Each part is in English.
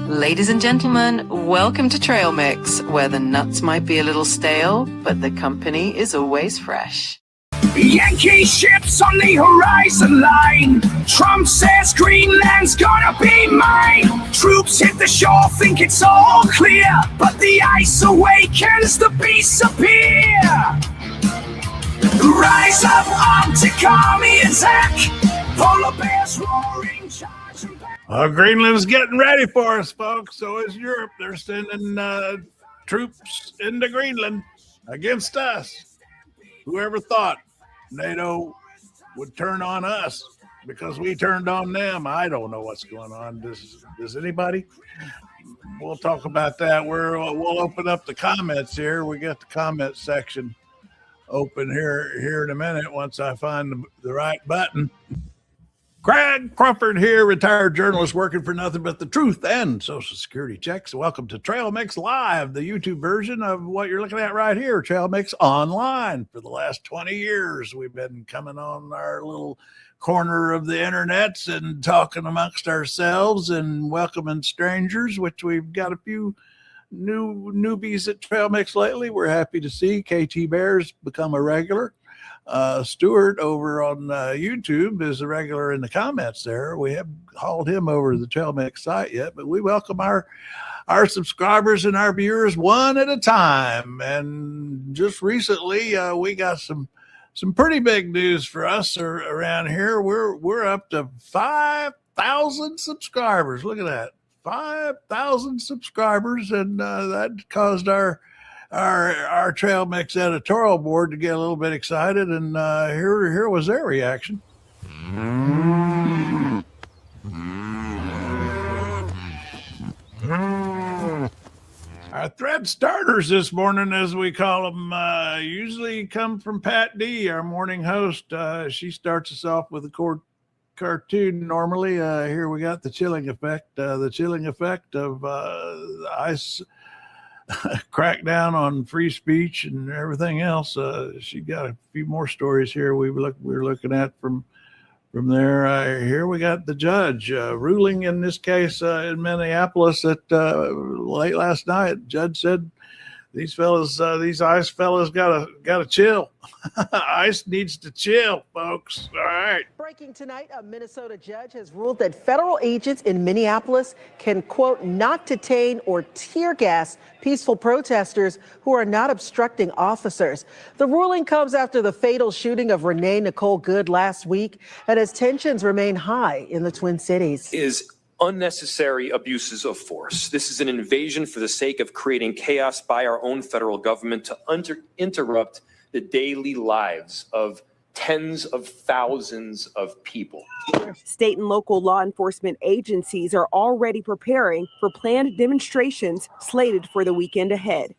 Ladies and gentlemen, welcome to Trail Mix, where the nuts might be a little stale, but the company is always fresh. Yankee ships on the horizon line. Trump says Greenland's gonna be mine. Troops hit the shore, think it's all clear, but the ice awakens, the beasts appear. Rise up, Arctic army attack. Polar bears roaring, charging back. Greenland's getting ready for us, folks. So is Europe. They're sending troops into Greenland against us. Whoever thought NATO would turn on us because we turned on them? I don't know what's going on. Does anybody? We'll talk about that. We'll open up the comments here. We got the comment section open here in a minute once I find the right button. Craig Crawford here, retired journalist working for nothing but the truth and Social Security checks. Welcome to Trail Mix Live, the YouTube version of what you're looking at right here, Trail Mix Online. For the last 20 years, we've been coming on our little corner of the internets and talking amongst ourselves and welcoming strangers, which we've got a few newbies at Trail Mix lately. We're happy to see KT Bears become a regular. Stuart over on YouTube is a regular in the comments there. We haven't hauled him over to the Trail Mix site yet, but we welcome our subscribers and our viewers one at a time. And just recently, we got some pretty big news for us around here. We're up to 5,000 subscribers. Look at that, 5,000 subscribers, and that caused our Trail Mix editorial board to get a little bit excited, and here was their reaction. Our thread starters this morning, as we call them, usually come from Pat D, our morning host. She starts us off with a cartoon normally. Here we got the chilling effect. The chilling effect of ice crackdown on free speech and everything else. She got a few more stories here we were looking at from there. Here we got the judge ruling in this case in Minneapolis that late last night. Judge said these ICE fellas gotta chill. ICE needs to chill, folks. All right. Breaking tonight, a Minnesota judge has ruled that federal agents in Minneapolis can, quote, not detain or tear gas peaceful protesters who are not obstructing officers. The ruling comes after the fatal shooting of Renee Nicole Good last week, and as tensions remain high in the Twin Cities. Is unnecessary abuses of force. This is an invasion for the sake of creating chaos by our own federal government to interrupt the daily lives of tens of thousands of people. State and local law enforcement agencies are already preparing for planned demonstrations slated for the weekend ahead.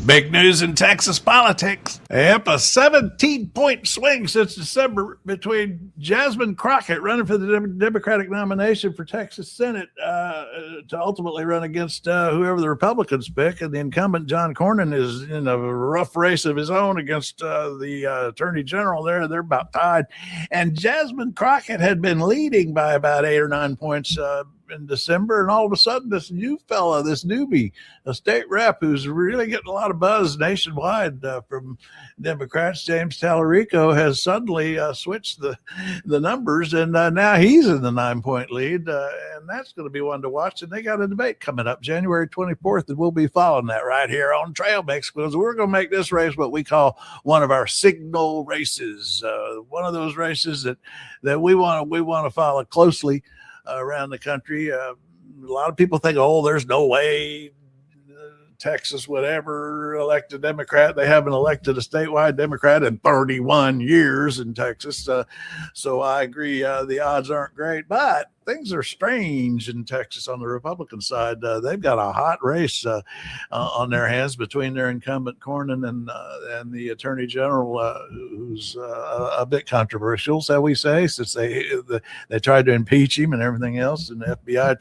Big news in Texas politics. Yep, a 17-point swing since December between Jasmine Crockett running for the Democratic nomination for Texas Senate to ultimately run against whoever the Republicans pick, and the incumbent John Cornyn is in a rough race of his own against the Attorney General there. They're about tied. And Jasmine Crockett had been leading by about 8 or 9 points in December, and all of a sudden this new fella, this newbie, a state rep who's really getting a lot of buzz nationwide from Democrats, James Talarico, has suddenly switched the numbers, and now he's in the 9-point lead, and that's going to be one to watch. And they got a debate coming up January 24th, and we'll be following that right here on Trail Mix, because we're going to make this race what we call one of our signal races, one of those races that we want to follow closely around the country. A lot of people think, oh, there's no way Texas would ever elect a Democrat. They haven't elected a statewide Democrat in 31 years in Texas. So I agree, the odds aren't great, but things are strange in Texas on the Republican side. They've got a hot race on their hands between their incumbent Cornyn and the Attorney General, who's a bit controversial, shall we say, since they tried to impeach him and everything else, and the FBI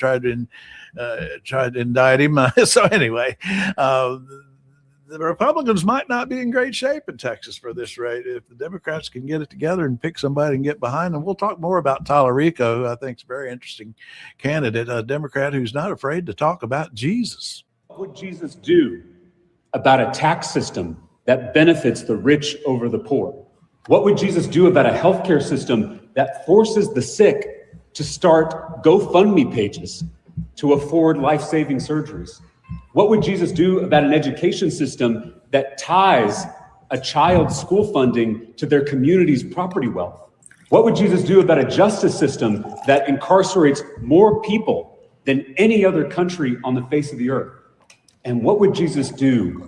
tried to indict him. So anyway, the Republicans might not be in great shape in Texas for this rate if the Democrats can get it together and pick somebody and get behind them. We'll talk more about Talarico, who I think is a very interesting candidate, a Democrat who's not afraid to talk about Jesus. What would Jesus do about a tax system that benefits the rich over the poor? What would Jesus do about a healthcare system that forces the sick to start GoFundMe pages to afford life-saving surgeries? What would Jesus do about an education system that ties a child's school funding to their community's property wealth? What would Jesus do about a justice system that incarcerates more people than any other country on the face of the earth? And what would Jesus do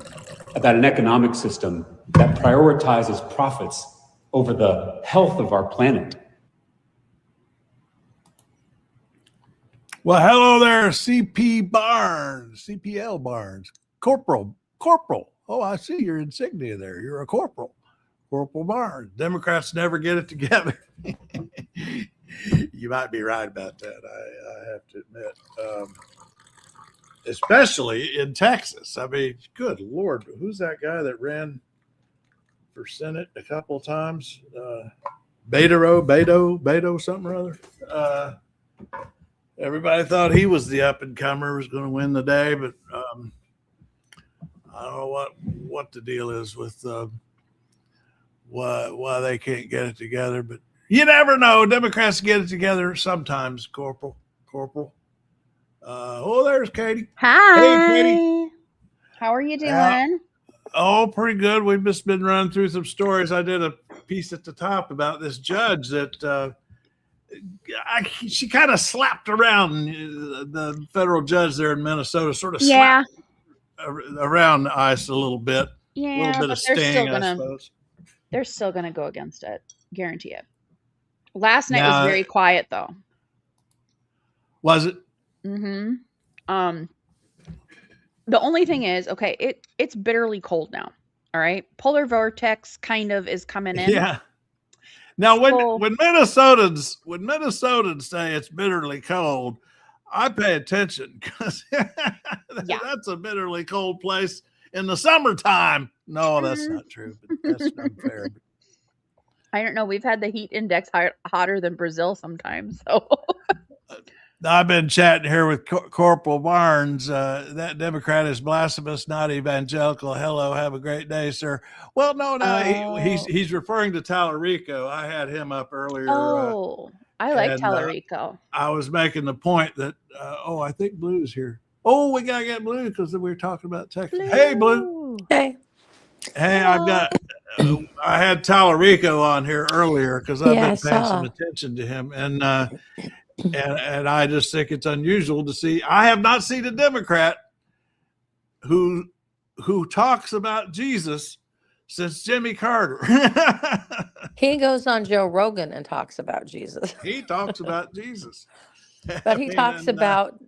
about an economic system that prioritizes profits over the health of our planet? Well, hello there, CPL Barnes, Corporal. Oh, I see your insignia there. You're a corporal. Corporal Barnes. Democrats never get it together. You might be right about that, I have to admit. Especially in Texas. I mean, good Lord, who's that guy that ran for Senate a couple of times? Beto, something or other. Everybody thought he was the up-and-comer, was going to win the day, but I don't know what the deal is with why they can't get it together. But you never know. Democrats get it together sometimes, Corporal. There's Katie. Hi. Hey, Katie. How are you doing? Pretty good. We've just been running through some stories. I did a piece at the top about this judge that she kind of slapped around the federal judge there in Minnesota, sort of slapped around the ice a little bit. Yeah, a little bit of sting, I suppose. They're still going to go against it. Guarantee it. Last night was very quiet, though. Was it? Mm-hmm. The only thing is, okay, it's bitterly cold now. All right. Polar vortex kind of is coming in. Yeah. Now, when Minnesotans say it's bitterly cold, I pay attention because that's a bitterly cold place in the summertime. No, that's not true. But that's unfair. I don't know. We've had the heat index hotter than Brazil sometimes. So I've been chatting here with Corporal Barnes. That Democrat is blasphemous, not evangelical. Hello, have a great day, sir. Well, no, he's referring to Talarico. I had him up earlier. I like Talarico. I was making the point that, I think Blue's here. Oh, we got to get Blue because we were talking about Texas. Blue. Hey, Blue. Hey. Hey, I had Talarico on here earlier because I've been paying some attention to him. And I just think it's unusual to see. I have not seen a Democrat who talks about Jesus since Jimmy Carter. He goes on Joe Rogan and talks about Jesus. He talks about Jesus. But he talks about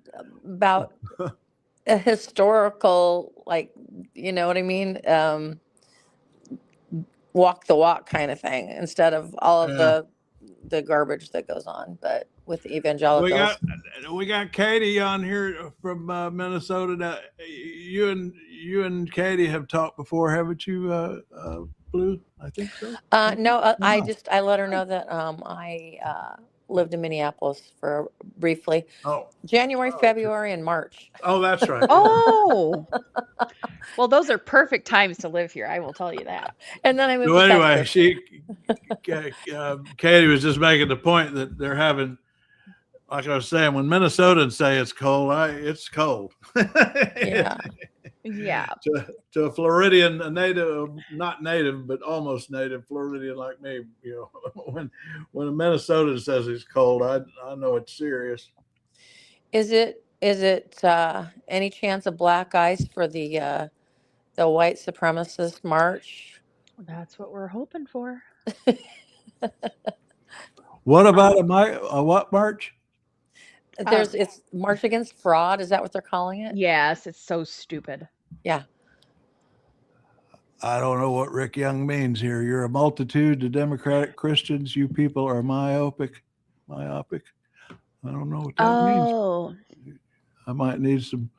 a historical, like, you know what I mean? Walk the walk kind of thing instead of all of the garbage that goes on. But with evangelicals, we got Katie on here from Minnesota. Now, you and Katie have talked before, haven't you, Blue? I think so. No. I let her know that I lived in Minneapolis for briefly. January, February, and March. Oh, that's right. Oh, well, those are perfect times to live here. I will tell you that. And then I moved. So anyway, Katie was just making the point that they're having, like I was saying, when Minnesotans say it's cold, it's cold. Yeah. Yeah. To a Floridian, a native, not native, but almost native Floridian like me, when a Minnesotan says it's cold, I know it's serious. Is it any chance of black ice for the white supremacist march? That's what we're hoping for. What about a what march? It's March Against Fraud. Is that what they're calling it? Yes, it's so stupid. Yeah. I don't know what Rick Young means here. You're a multitude of Democratic Christians. You people are myopic. I don't know what that means. I might need some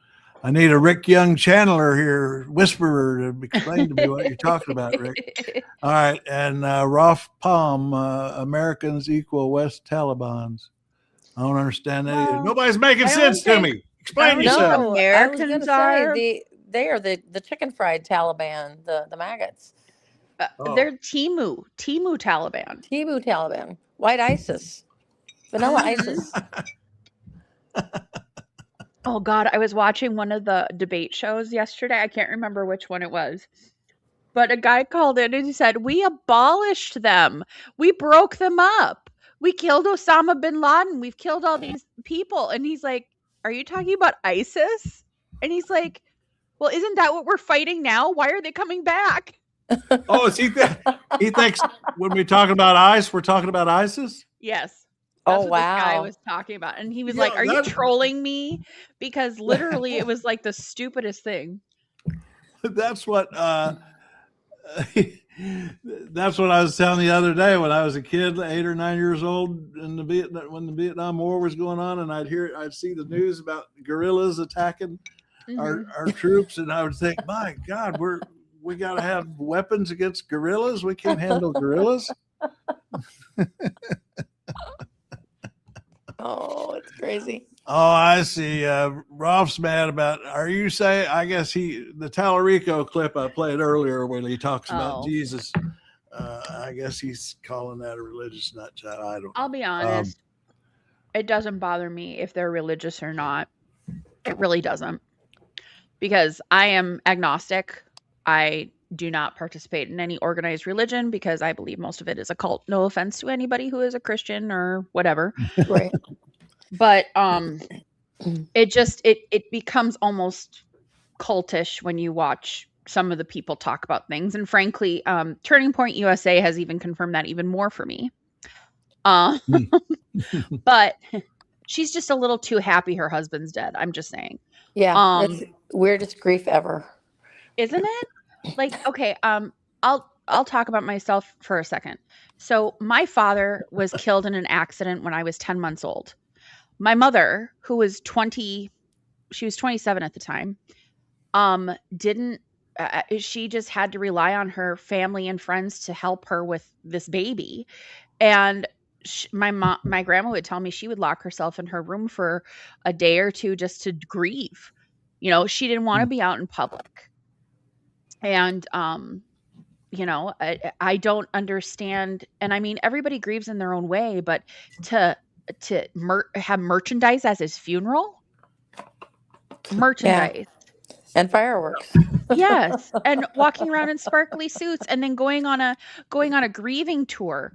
I need a Rick Young channeler here, whisperer, to explain to me what you're talking about, Rick. All right. And Rolf Palm, Americans equal West Talibans. I don't understand that either. Nobody's making sense to me. Explain yourself. No, I was going to say they are the chicken fried Taliban, the maggots. They're Timu Taliban. Timu Taliban. White ISIS. Vanilla ISIS. Oh God, I was watching one of the debate shows yesterday. I can't remember which one it was. But a guy called in and he said, "We abolished them. We broke them up. We killed Osama bin Laden. We've killed all these people." And he's like, "Are you talking about ISIS?" And he's like, "Well, isn't that what we're fighting now? Why are they coming back?" Oh, he thinks when we talk about ICE, we're talking about ISIS? Yes. That's what wow. this guy was talking about. And he was like, "Are you trolling me?" Because literally it was like the stupidest thing. That's what that's what I was telling the other day when I was a kid, 8 or 9 years old, when the Vietnam War was going on, and I'd see the news about guerrillas attacking our troops, and I would think, my God, we got to have weapons against guerrillas. We can't handle guerrillas. Oh, it's crazy. Oh, I see. Rolf's mad about. Are you saying? I guess the Talarico clip I played earlier when he talks about Jesus. I guess he's calling that a religious nut job. I don't. I'll be honest. It doesn't bother me if they're religious or not. It really doesn't, because I am agnostic. I do not participate in any organized religion because I believe most of it is a cult. No offense to anybody who is a Christian or whatever. Right. But it becomes almost cultish when you watch some of the people talk about things. And frankly, Turning Point USA has even confirmed that even more for me. But she's just a little too happy her husband's dead. I'm just saying. Yeah, it's weirdest grief ever. Isn't it? Like, okay, I'll talk about myself for a second. So my father was killed in an accident when I was 10 months old. My mother, who was 20, she was 27 at the time, she just had to rely on her family and friends to help her with this baby. And my grandma would tell me she would lock herself in her room for a day or two just to grieve. You know, she didn't want to be out in public. And, I don't understand. And I mean, everybody grieves in their own way, but to have merchandise as his funeral, merchandise and fireworks. Yes. And walking around in sparkly suits and then going on a grieving tour.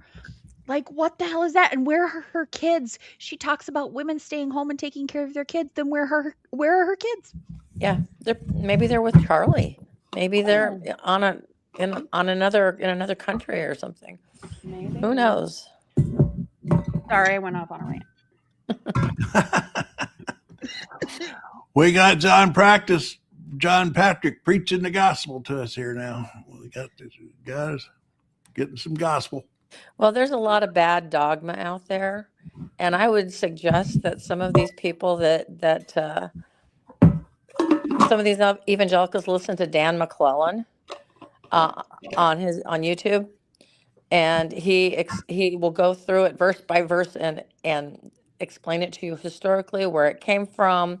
Like, what the hell is that? And where are her kids? She talks about women staying home and taking care of their kids. Then where are her kids? Yeah. Maybe they're with Charlie. Maybe they're in another country or something. Maybe. Who knows? Sorry, I went off on a rant. We got John Patrick preaching the gospel to us here now. We got these guys getting some gospel. Well, there's a lot of bad dogma out there, and I would suggest that some of these people some of these evangelicals listen to Dan McClellan on YouTube, and he will go through it verse by verse and explain it to you historically, where it came from,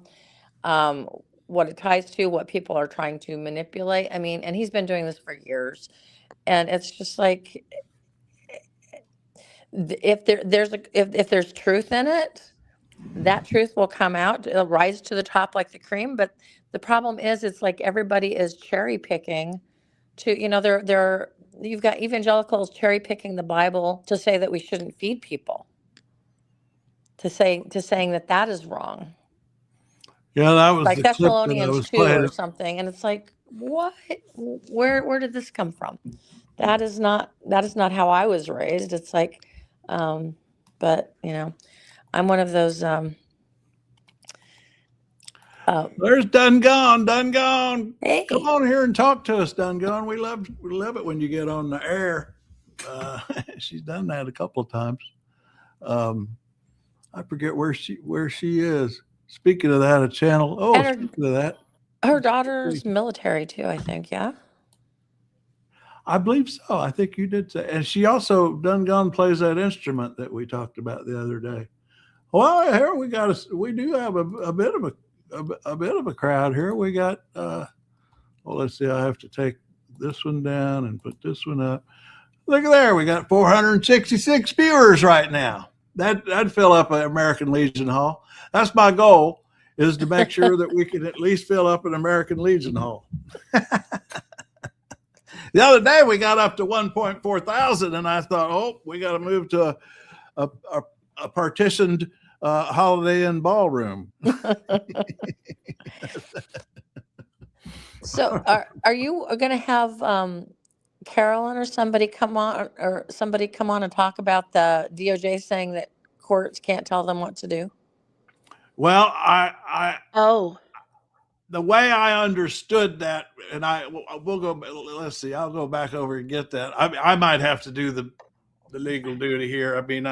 what it ties to, what people are trying to manipulate. I mean, and he's been doing this for years, and it's just like, if there's truth in it, that truth will come out. It'll rise to the top like the cream. But the problem is, it's like everybody is cherry picking to, you've got evangelicals cherry picking the Bible to say that we shouldn't feed people, to saying that is wrong. Yeah, that was like the clip Thessalonians 2 playing. or something. And it's like, what? Where did this come from? That is not how I was raised. It's like, but I'm one of those. There's Dungone. Hey. Come on here and talk to us, Dungone. We love it when you get on the air. She's done that a couple of times. I forget where she is. Speaking of that, a channel. Oh, speaking of that, Her daughter's military too, I think. Yeah. I believe so. I think you did say, and she also done gone plays that instrument that we talked about the other day. Well, here we do have a bit of a crowd here. We got well, let's see. I have to take this one down and put this one up. Look at there. We got 466 viewers right now. That'd fill up an American Legion Hall. That's my goal, is to make sure that we can at least fill up an American Legion Hall. The other day we got up to 1.4 thousand, and I thought, oh, we got to move to a partitioned Holiday Inn ballroom. So are you going to have Carolyn or somebody come on and talk about the DOJ saying that courts can't tell them what to do? Well, Oh, the way I understood that, and we'll go. Let's see. I'll go back over and get that. I might have to do the legal duty here. I mean,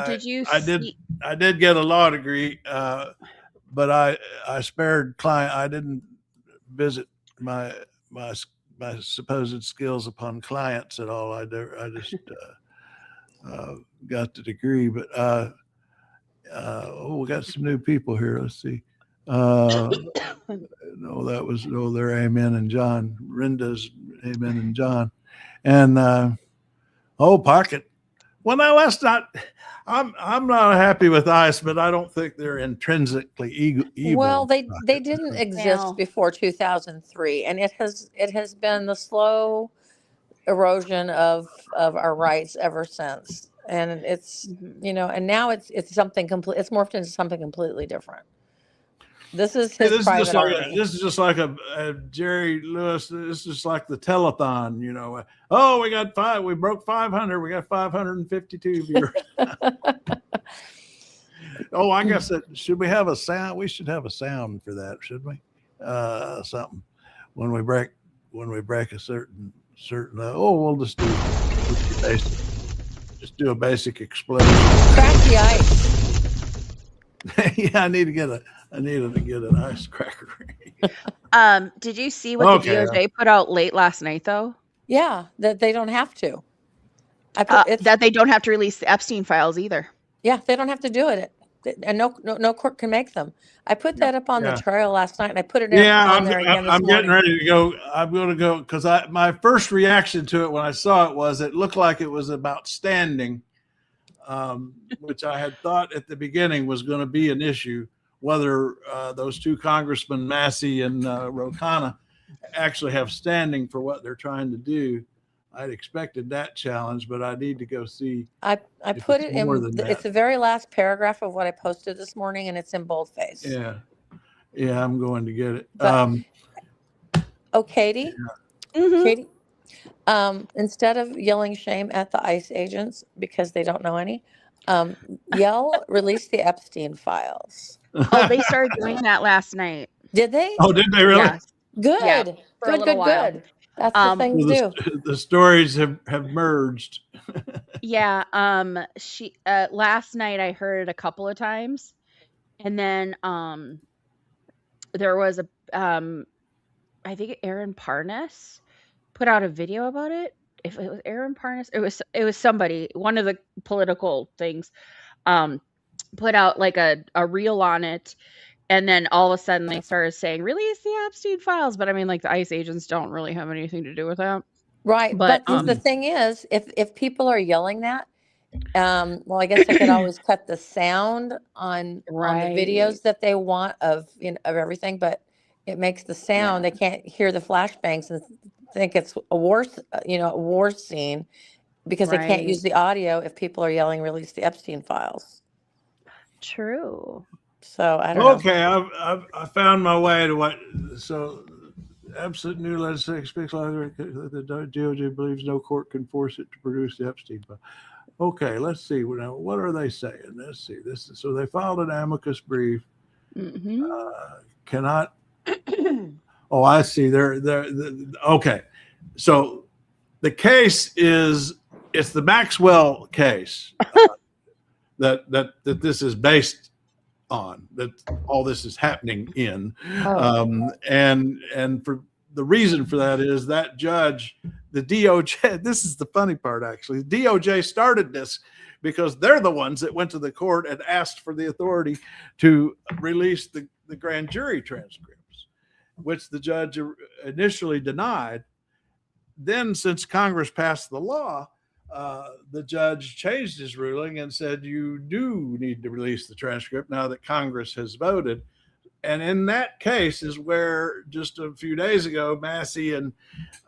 did you? I did get a law degree, but I spared client. I didn't visit my supposed skills upon clients at all. I just got the degree, but we got some new people here. Let's see. No, they're Amen and John. Rinda's Amen and John, and Pocket. Well, now let's not. I'm not happy with ICE, but I don't think they're intrinsically evil. Well, they didn't exist before 2003, and it has been the slow erosion of our rights ever since. And it's and now it's something complete. It's morphed into something completely different. This is his private army. This is just like a Jerry Lewis. This is just like the telethon. Oh, we broke 500. We got 552 viewers. Oh, I guess should we have a sound? We should have a sound for that, shouldn't we? Something when we break a certain. We'll just do basic. Just do a basic explosion. Crack the ice. Yeah, I need to get an ice cracker. Did you see what the DOJ put out late last night, though? Yeah, that they don't have to. That they don't have to release the Epstein files either. Yeah, they don't have to do it. And no court can make them. I put that up on the trail last night, and I put it on there again this morning. I'm getting ready to go. I'm going to go because my first reaction to it when I saw it was it looked like it was about standing, which I had thought at the beginning was going to be an issue, whether those two congressmen, Massey and Ro actually have standing for what they're trying to do. I'd expected that challenge, but I need to go see. I put it in. It's the very last paragraph of what I posted this morning, and it's in boldface. Yeah, I'm going to get it. Katie, Katie, instead of yelling shame at the ICE agents because they don't know any, yell release the Epstein files. Oh, they started doing that last night. Did they? Oh, did they really? Yes. Good. Yeah, for a little while. Good. That's the thing to do. The stories have merged. Yeah. She last night I heard it a couple of times, and then there was I think Aaron Parnas put out a video about it. If it was Aaron Parnas, it was somebody, one of the political things, put out like a reel on it. And then all of a sudden they started saying, release the Epstein files. But I mean, like the ICE agents don't really have anything to do with that. Right. But the thing is, if people are yelling that, well, I guess I could always cut the sound on the videos that they want of everything, but it makes the sound. They can't hear the flashbangs and think it's a war scene because they can't use the audio if people are yelling, release the Epstein files. True. So I don't know. Okay, I found my way to what. So, absolute new legislation speaks like the DOJ believes no court can force it to produce the Epstein file. Okay, let's see. Now, what are they saying? Let's see. So they filed an amicus brief. Mm-hmm. Cannot. Oh, I see. They're okay. So the case it's the Maxwell case that this is based on that all this is happening in. Oh. And for the reason for that is that judge, the DOJ, this is the funny part actually, the DOJ started this because they're the ones that went to the court and asked for the authority to release the grand jury transcripts, which the judge initially denied. Then, since Congress passed the law, the judge changed his ruling and said, you do need to release the transcript now that Congress has voted. And in that case is where just a few days ago, Massey and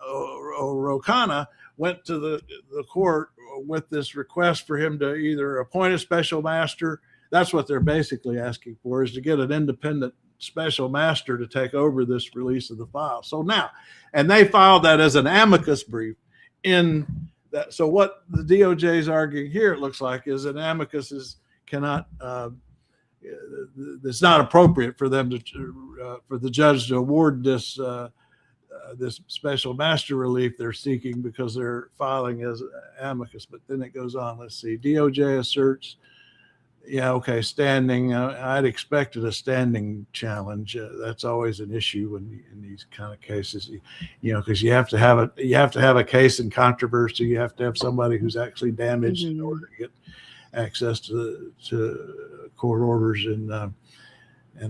Rokana went to the court with this request for him to either appoint a special master. That's what they're basically asking for, is to get an independent special master to take over this release of the file. So now, and they filed that as an amicus brief in that. So what the DOJ is arguing here, it looks like, is an amicus cannot, it's not appropriate for them to, for the judge to award this, this special master relief they're seeking because they're filing as amicus. But then it goes on, let's see, DOJ asserts, yeah, okay, standing. I'd expected a standing challenge. That's always an issue in these kind of cases, you know, because you have to have a case in controversy. You have to have somebody who's actually damaged in order to get access to court orders, and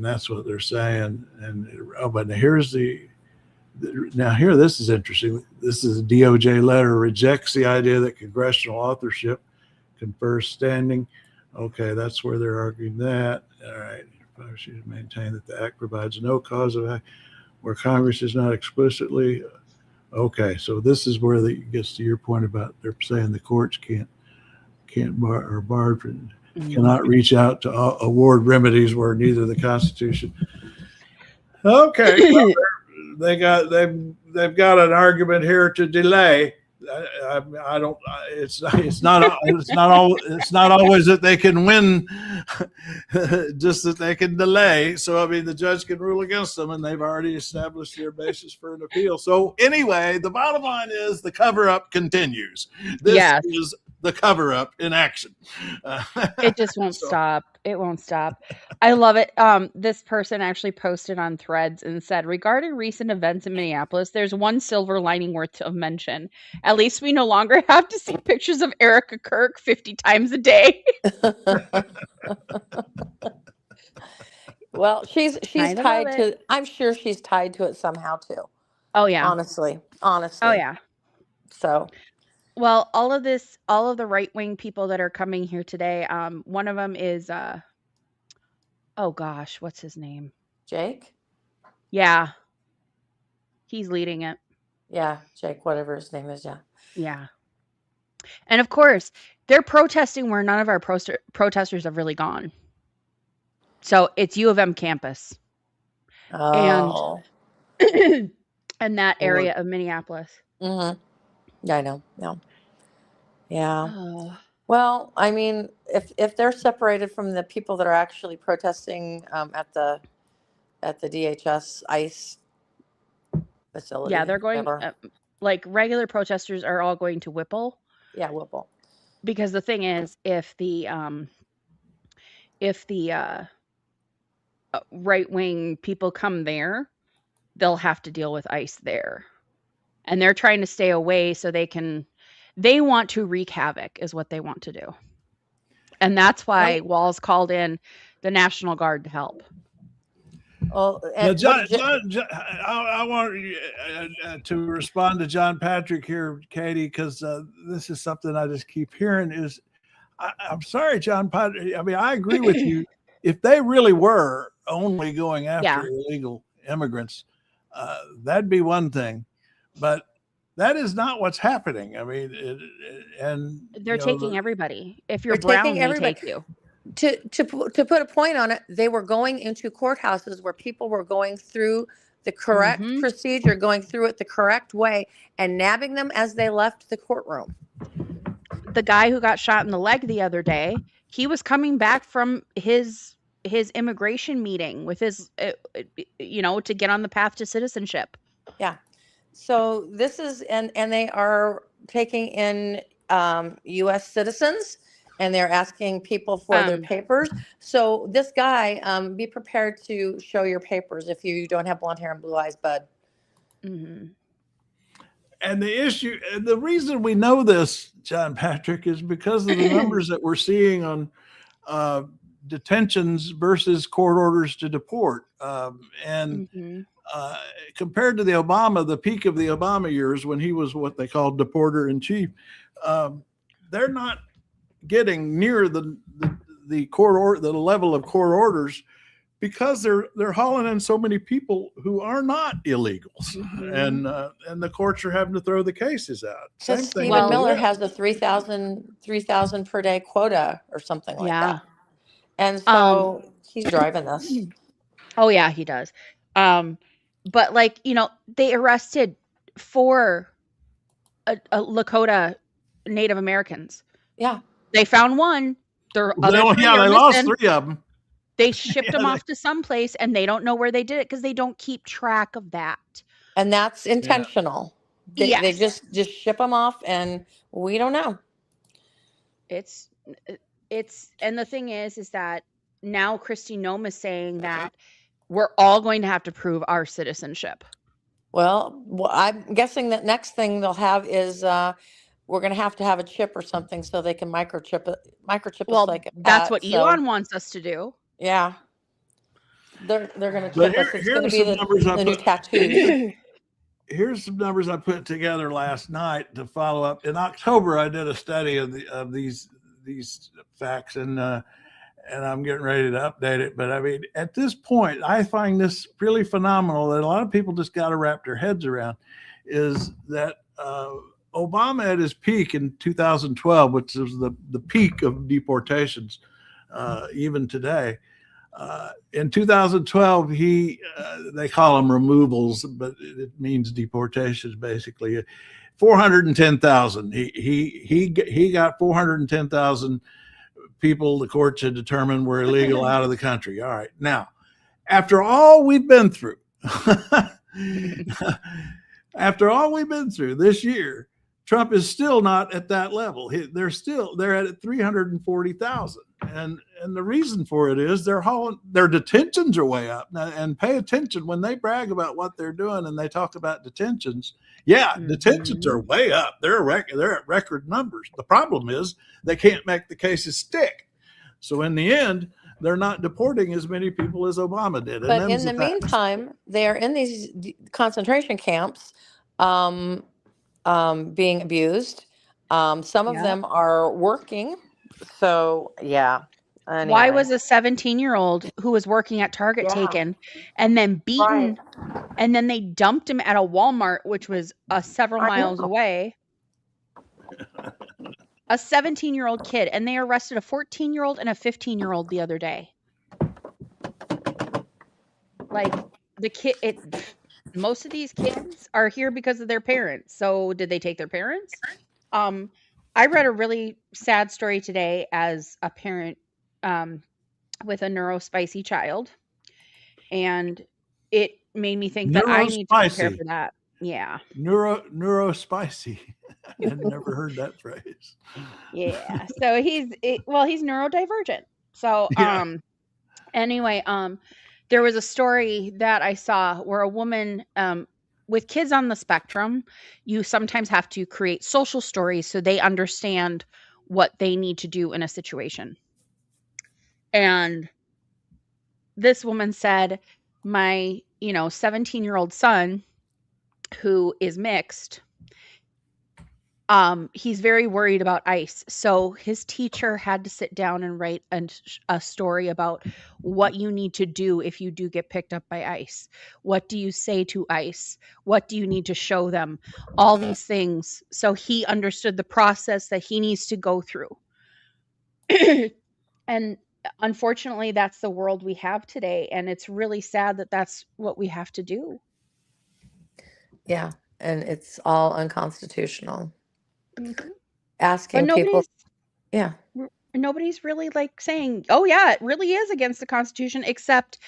that's what they're saying. And but here's this is interesting. This is a DOJ letter rejects the idea that congressional authorship confers standing. Okay, that's where they're arguing that. All right, I should maintain that the act provides no cause of act where Congress is not explicitly. Okay, so this is where it gets to your point about they're saying the courts can't barred from, cannot reach out to award remedies where neither the Constitution. Okay, well, they've got an argument here to delay. I don't. It's not always that they can win, just that they can delay. So I mean, the judge can rule against them, and they've already established their basis for an appeal. So anyway, the bottom line is the cover-up continues. This is the cover-up in action. It just won't stop. It won't stop. I love it. This person actually posted on Threads and said, regarding recent events in Minneapolis, there's one silver lining worth of mention. At least we no longer have to see pictures of Erica Kirk 50 times a day. Well, she's tied to, I'm sure she's tied to it somehow too. Oh yeah. Honestly. Oh yeah. So. Well, all of the right-wing people that are coming here today, one of them is, oh gosh, what's his name? Jake? Yeah. He's leading it. Yeah, Jake, whatever his name is, yeah. Yeah. And of course, they're protesting where none of our protesters have really gone. So it's U of M campus. Oh. And that area of Minneapolis. Mm-hmm. Yeah, I know. Yeah. Oh. Well, I mean, if they're separated from the people that are actually protesting at the DHS ICE facility. Yeah, they're going like regular protesters are all going to Whipple. Yeah, Whipple. Because the thing is, if the right-wing people come there, they'll have to deal with ICE there. And they're trying to stay away so they want to wreak havoc is what they want to do. And that's why Walz called in the National Guard to help. Oh, and John, I want to respond to John Patrick here, Katie, because this is something I just keep hearing is, I'm sorry, John Patrick. I mean, I agree with you. If they really were only going after illegal immigrants, that'd be one thing. But that is not what's happening. I mean, and they're taking everybody. If you're brown, they take you. To put a point on it, they were going into courthouses where people were going through the correct procedure, going through it the correct way, and nabbing them as they left the courtroom. The guy who got shot in the leg the other day, he was coming back from his immigration meeting with his, to get on the path to citizenship. Yeah. So this is, and they are taking in U.S. citizens and they're asking people for their papers. So this guy, be prepared to show your papers if you don't have blonde hair and blue eyes, bud. Mm-hmm. And the reason we know this, John Patrick, is because of the numbers that we're seeing on detentions versus court orders to deport. Compared to the peak of the Obama years when he was what they called deporter in chief, they're not getting near the level of court orders because they're hauling in so many people who are not illegals, and the courts are having to throw the cases out. Because Stephen Miller has a 3,000 per day quota or something like that, and so he's driving this. Oh yeah, he does. But like, you know, they arrested 4 Lakota Native Americans. Yeah, they found one. They lost 3 of them. They shipped them off to someplace, and they don't know where they did it because they don't keep track of that. And that's intentional. They just ship them off, and we don't know. It's and the thing is that now Kristi Noem is saying that we're all going to have to prove our citizenship. Well, I'm guessing that next thing they'll have is we're going to have a chip or something so they can microchip us like a pet. That's what Elon wants us to do. Yeah. They're going to chip us. It's going to be the new tattoos. Here's some numbers I put together last night to follow up. In October, I did a study of these facts, and I'm getting ready to update it. But I mean, at this point, I find this really phenomenal that a lot of people just got to wrap their heads around, is that Obama at his peak in 2012, which was the peak of deportations, even today. In 2012, they call them removals, but it means deportations basically. 410,000. He got 410,000 people the courts had determined were illegal out of the country. All right. Now, after all we've been through, this year, Trump is still not at that level. They're at 340,000. And the reason for it is their detentions are way up. And pay attention when they brag about what they're doing and they talk about detentions. Yeah, detentions are way up. They're at record numbers. The problem is they can't make the cases stick. So in the end, they're not deporting as many people as Obama did. But in the meantime, they are in these concentration camps being abused. Some of them are working. So, yeah. Anyway. Why was a 17-year-old who was working at Target taken and then beaten, and then they dumped him at a Walmart, which was several miles away? A 17-year-old kid, and they arrested a 14-year-old and a 15-year-old the other day. Like, most of these kids are here because of their parents. So did they take their parents? I read a really sad story today as a parent with a neurospicy child, and it made me think that I need to prepare for that. Yeah. Neurospicy. I've never heard that phrase. Yeah. So he's neurodivergent. So anyway, there was a story that I saw where a woman with kids on the spectrum, you sometimes have to create social stories so they understand what they need to do in a situation. And this woman said, my, 17-year-old son, who is mixed, he's very worried about ICE. So his teacher had to sit down and write a story about what you need to do if you do get picked up by ICE. What do you say to ICE? What do you need to show them? All these things. So he understood the process that he needs to go through. And unfortunately, that's the world we have today. And it's really sad that that's what we have to do. Yeah. And it's all unconstitutional. Mm-hmm. Asking people. Yeah. Nobody's really saying, oh yeah, it really is against the Constitution, except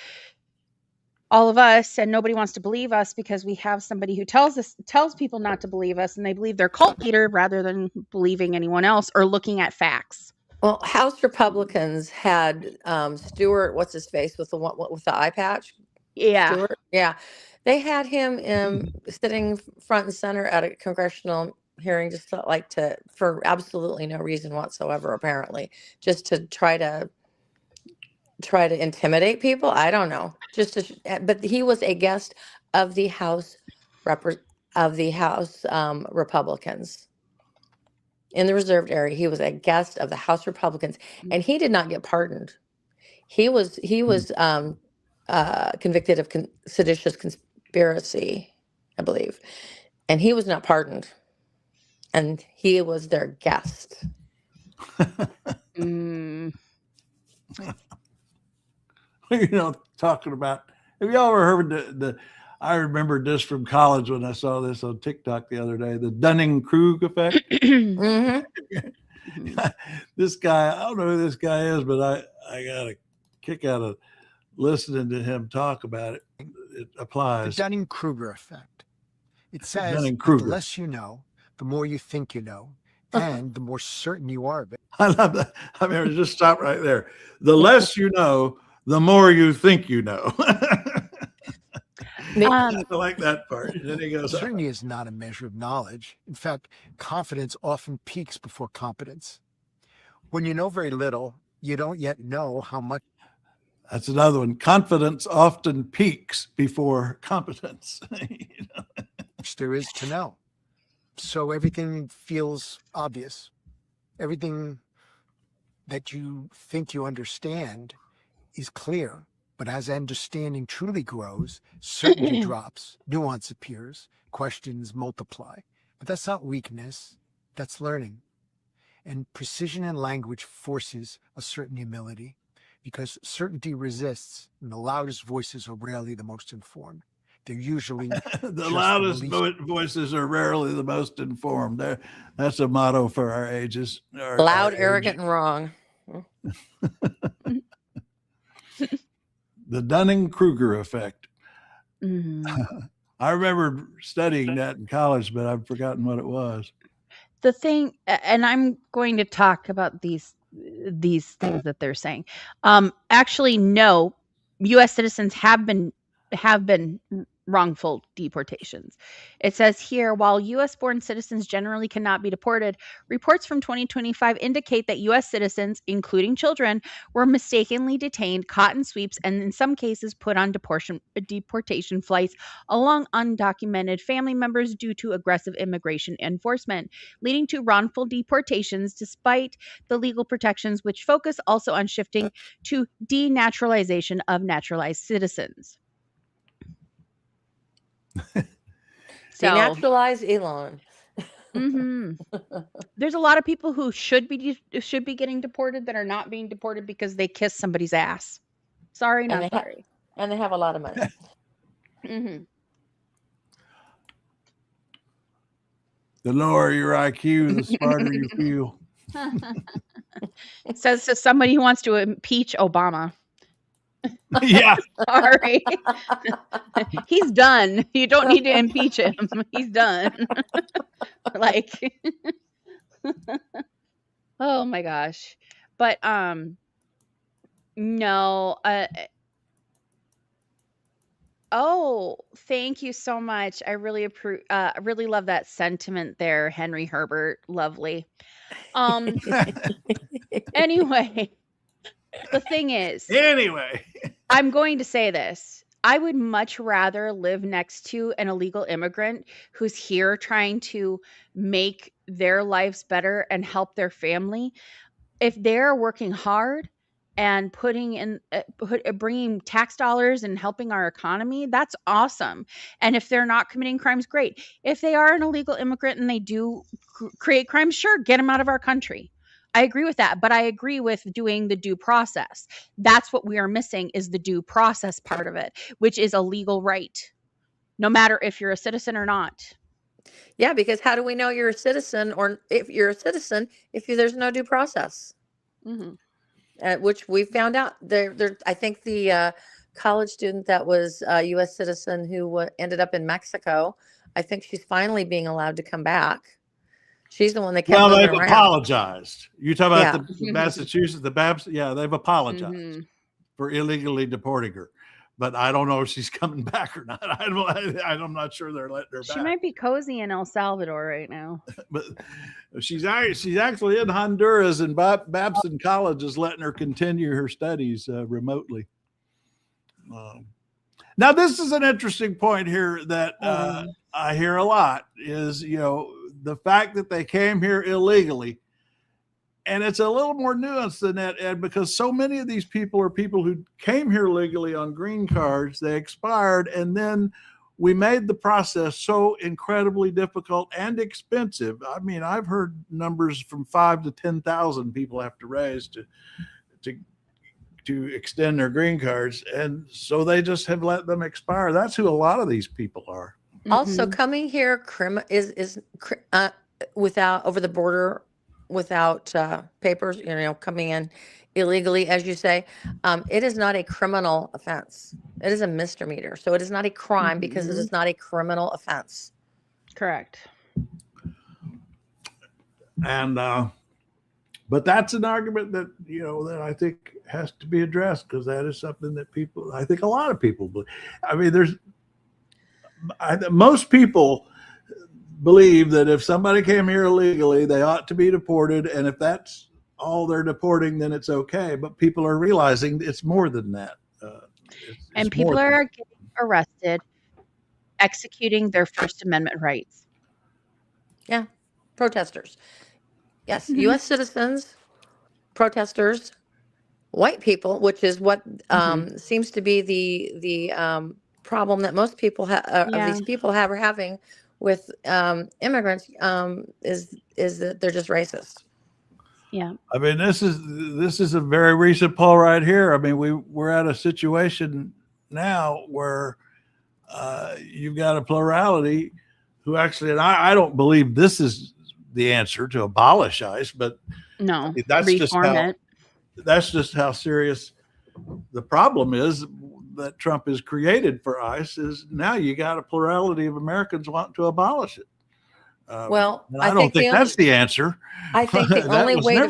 all of us, and nobody wants to believe us because we have somebody who tells people not to believe us, and they believe their cult leader rather than believing anyone else or looking at facts. Well, House Republicans had Stewart, what's his face, with the one with the eye patch. Yeah. Stewart, yeah, they had him sitting front and center at a congressional hearing, just for absolutely no reason whatsoever, apparently, just to try to intimidate people. I don't know, but he was a guest of the House Republicans. In the reserved area, he was a guest of the House Republicans, and he did not get pardoned. He was convicted of seditious conspiracy, I believe, and he was not pardoned. And he was their guest. Mm. Talking about. Have y'all ever heard the? I remembered this from college when I saw this on TikTok the other day. The Dunning-Kruger effect. Mm-hmm. This guy, I don't know who this guy is, but I got a kick out of listening to him talk about it. It applies. The Dunning-Kruger effect. It says the less you know, the more you think you know, and the more certain you are of it. I love that. I mean, just stop right there. The less you know, the more you think you know. I like that part. Then he goes, certainty is not a measure of knowledge. In fact, confidence often peaks before competence. When you know very little, you don't yet know how much. That's another one. Confidence often peaks before competence. There is to know. So everything feels obvious. Everything that you think you understand is clear. But as understanding truly grows, certainty drops, nuance appears, questions multiply. But that's not weakness, that's learning. And precision in language forces a certain humility, because certainty resists, and the loudest voices are rarely the most informed. They're usually the loudest voices are rarely the most informed. That's a motto for our ages. Loud, arrogant, and wrong. The Dunning-Kruger effect. Mm-hmm. I remember studying that in college, but I've forgotten what it was. The thing, and I'm going to talk about these things that they're saying. Actually, no, U.S. citizens have been wrongful deportations. It says here, while U.S.-born citizens generally cannot be deported, reports from 2025 indicate that U.S. citizens, including children, were mistakenly detained, caught in sweeps, and in some cases put on deportation flights along undocumented family members due to aggressive immigration enforcement, leading to wrongful deportations despite the legal protections, which focus also on shifting to denaturalization of naturalized citizens. Denaturalize Elon. Mm-hmm. There's a lot of people who should be getting deported that are not being deported because they kissed somebody's ass. Sorry, not sorry. And they have a lot of money. Mm-hmm. The lower your IQ, the smarter you feel. It says to somebody who wants to impeach Obama. Yeah. Sorry. He's done. You don't need to impeach him. He's done. Like, oh my gosh. But no. Oh, thank you so much. I really really love that sentiment there, Henry Herbert. Lovely. Anyway, the thing is, I'm going to say this. I would much rather live next to an illegal immigrant who's here trying to make their lives better and help their family. If they're working hard and putting in bringing tax dollars and helping our economy, that's awesome. And if they're not committing crimes, great. If they are an illegal immigrant and they do create crimes, sure, get them out of our country. I agree with that, but I agree with doing the due process. That's what we are missing, is the due process part of it, which is a legal right, no matter if you're a citizen or not. Yeah, because how do we know you're a citizen, or if you're a citizen, if there's no due process? Mm-hmm. Which we found out there. I think the college student that was a U.S. citizen who ended up in Mexico, I think she's finally being allowed to come back. She's the one that kept Well, moving they've around. apologized. You talk about Yeah. the Massachusetts, the Babs. Yeah, they've apologized Mhm. for illegally deporting her. But I don't know if she's coming back or not. I'm not sure they're letting her She back. might be cozy in El Salvador right now. But she's actually in Honduras, and Babson College is letting her continue her studies remotely. Now, this is an interesting point here that I hear a lot is, the fact that they came here illegally. And it's a little more nuanced than that, Ed, because so many of these people are people who came here legally on green cards, they expired, and then we made the process so incredibly difficult and expensive. I mean, I've heard numbers from 5,000 to 10,000 people have to raise to extend their green cards, and so they just have let them expire. That's who a lot of these people are. Also, coming here without over the border, without papers, coming in illegally, as you say, it is not a criminal offense. It is a misdemeanor. So it is not a crime because it is not a criminal offense. Correct. And but that's an argument that that I think has to be addressed, because that is something that I think a lot of people believe. I mean, most people believe that if somebody came here illegally, they ought to be deported, and if that's all they're deporting, then it's okay. But people are realizing it's more than that. And people are getting arrested, executing their First Amendment rights. Yeah, protesters. Yes, U.S. citizens, protesters, white people, which is what seems to be the problem that most people of these people are having with immigrants is that they're just racist. Yeah. I mean, this is a very recent poll right here. I mean, we're at a situation now where you've got a plurality who actually, and I don't believe this is the answer to abolish ICE, but no, that's just how serious the problem is that Trump has created for ICE. Is now you got a plurality of Americans wanting to abolish it. Well, I don't think that's the answer. I think the only way to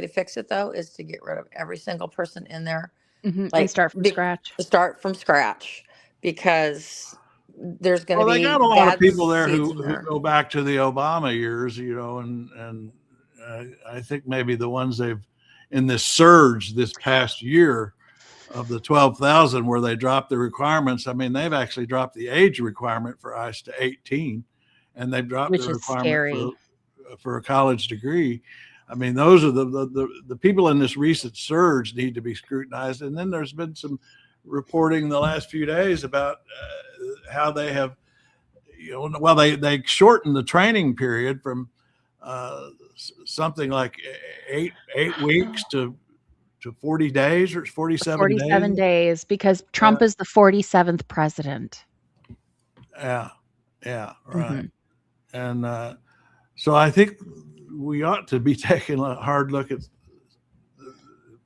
fix it, though, is to get rid of every single person in there, and start from scratch. Start from scratch, because there's going to be they got a lot of people there who who go back to the Obama years, and I think maybe the ones they've in this surge this past year of the 12,000 where they dropped the requirements. I mean, they've actually dropped the age requirement for ICE to 18, and they've dropped the requirement for a college degree. I mean, those are the people in this recent surge need to be scrutinized. And then there's been some reporting the last few days about how they have, they shortened the training period from something like eight weeks to 40 days or 47 days, because Trump is the 47th president. Yeah, right. And so I think we ought to be taking a hard look at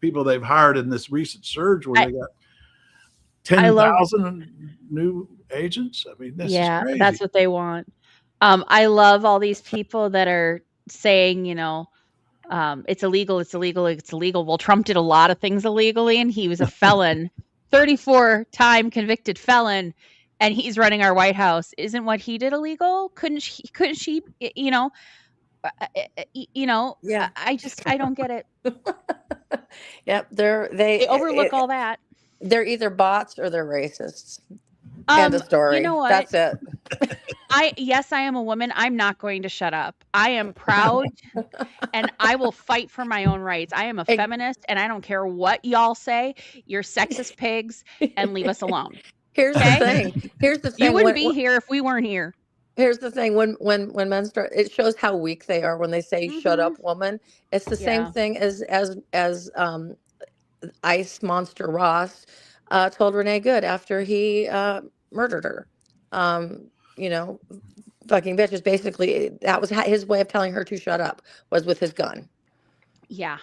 people they've hired in this recent surge where they got 10,000 new agents. I mean, this is crazy. That's what they want. I love all these people that are saying, it's illegal, it's illegal, it's illegal. Well, Trump did a lot of things illegally, and he was a felon, 34-time convicted felon, and he's running our White House. Isn't what he did illegal? Couldn't she, Yeah. I don't get it. Yep. They overlook all that. They're either bots or they're racists. End of story. You know what? That's it. I am a woman. I'm not going to shut up. I am proud and I will fight for my own rights. I am a feminist, and I don't care what y'all say. You're sexist pigs, and leave us alone. Here's the thing. You wouldn't be here if we weren't here. Here's the thing. When men start, it shows how weak they are when they say "shut up, woman." It's the same thing as Ice Monster Ross told Renee Good after he murdered her. Fucking bitches. Basically, that was his way of telling her to shut up, was with his gun. Yeah.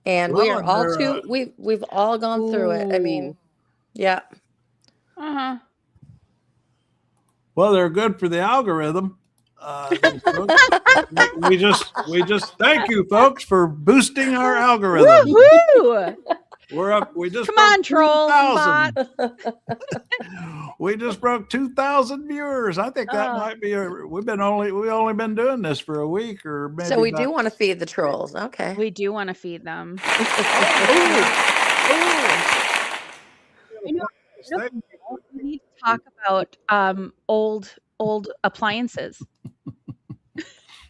And we are all we've all gone through it. I mean, yeah. Uh-huh. Well, they're good for the algorithm. We just thank you, folks, for boosting our algorithm. Woohoo! We're up. We just Come broke on, trolls and 2,000. We just broke 2,000 viewers. I think that might be. We've only been doing this for a week or maybe. So we do want to feed the trolls. Okay. we do want to feed them. We need to talk about old appliances.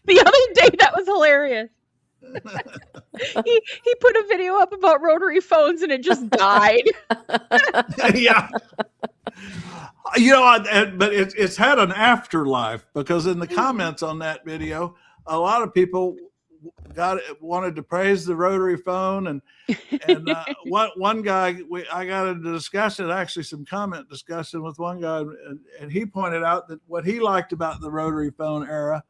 The other day, that was hilarious. he put a video up about rotary phones and it just died. Yeah. But it's had an afterlife, because in the comments on that video, a lot of people wanted to praise the rotary phone, and one guy, I got into discussion, actually some comment discussion with one guy, and he pointed out that what he liked about the rotary phone era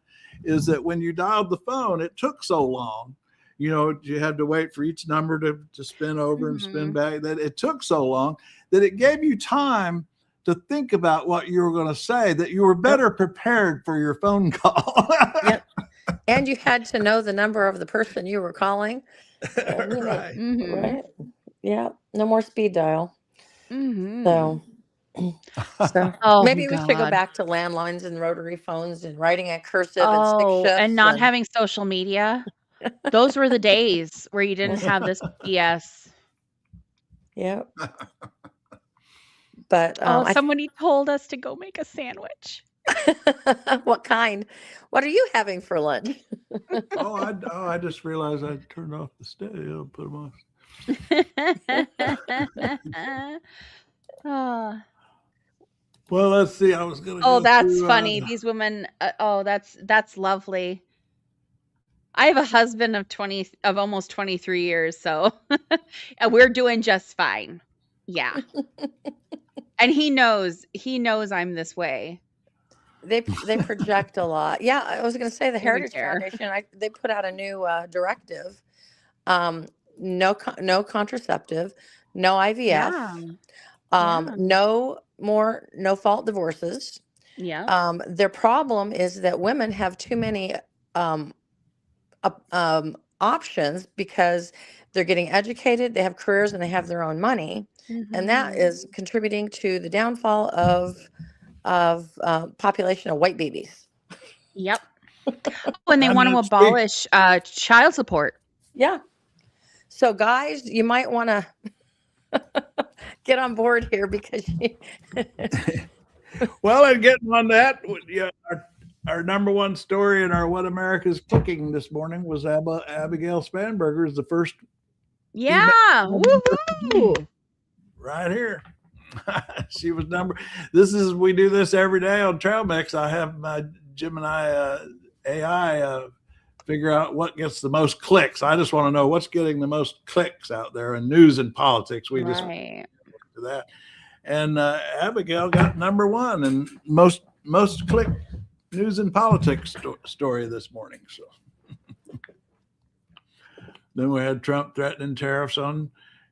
is that when you dialed the phone, it took so long. You had to wait for each number to spin over and spin back, that it took so long that it gave you time to think about what you were going to say, that you were better prepared for your phone call. Yep. And you had to know the number of the person you were calling. Right. Right. Yeah. No more speed dial. So maybe we should go back to landlines and rotary phones and writing in cursive and stick shifts and not having social media. Those were the days where you didn't have this BS. Yeah. But somebody told us to go make a sandwich. What kind? What are you having for lunch? I just realized I turned off the stereo. Put them off. Well, let's see. I was going to. Oh, that's funny. These women. That's lovely. I have a husband of almost 23 years, so we're doing just fine. Yeah. And he knows I'm this way. They project a lot. Yeah, I was going to say the Heritage Foundation. They put out a new directive. No contraceptive, no IVF, no fault divorces. Yeah. Their problem is that women have too many options because they're getting educated, they have careers, and they have their own money, and that is contributing to the downfall of population of white babies. Yep. When they want to abolish child support. Yeah. So guys, you might want to get on board here, because well, and getting on that, our number one story in our What America's Cooking this morning was Abigail Spanberger is the first. Yeah. Woohoo! Right here. She was we do this every day on Trail Mix. I have my Gemini AI figure out what gets the most clicks. I just want to know what's getting the most clicks out there in news and politics. We just do that. And Abigail got number one and most clicked news and politics story this morning. So then we had Trump threatening tariffs on